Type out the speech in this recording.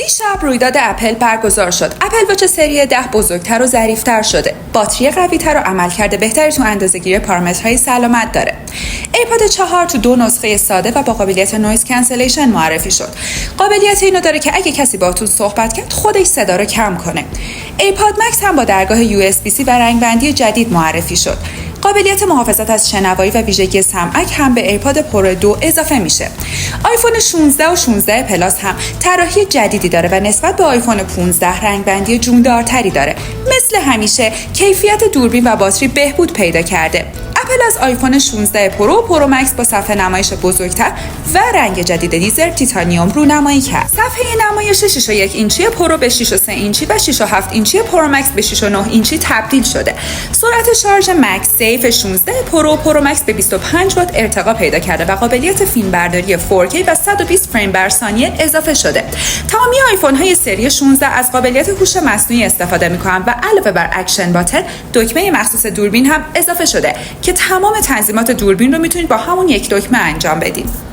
دیشب رویداد اپل برگزار شد. اپل واچ سری 10 بزرگتر و ظریف‌تر شده. باتری قوی‌تر و عملکرد بهتری تو اندازه‌گیری پارامترهای سلامت داره. ایپاد 4 تو 2 نسخه ساده و با قابلیت نویز کنسلیشن معرفی شد. قابلیت اینو داره که اگه کسی باهاتون صحبت کرد خودش صدا رو کم کنه. ایپاد مکس هم با درگاه USB-C و رنگبندی جدید معرفی شد. قابلیت محافظت از شنوایی و ویژگی سمعک هم به ایپاد پرو 2 اضافه میشه. آیفون 16 و 16 پلاس هم طراحی جدیدی داره و نسبت به آیفون 15 رنگبندی جوندارتری داره. مثل همیشه کیفیت دوربین و باتری بهبود پیدا کرده. اپل از آیفون 16 پرو و پرو مکس با صفحه نمایش بزرگتر و رنگ جدید لیزر تیتانیوم رونمایی کرد. صفحه نمایش 6.1 اینچی پرو به 6.3 اینچی و 6.7 اینچی پرو مکس به 6.9 اینچی تبدیل شده. سرعت شارژ مکس سیف 16 پرو و پرو مکس به 25 وات ارتقا پیدا کرده و قابلیت فیلمبرداری 4K و 120 فریم بر ثانیه اضافه شده. تمامی آیفون های سری 16 از قابلیت هوش مصنوعی استفاده می‌کنند و علاوه بر اکشن باتن دکمه مخصوص دوربین هم اضافه شده که تمام تنظیمات دوربین رو میتونید با همون یک دکمه انجام بدید.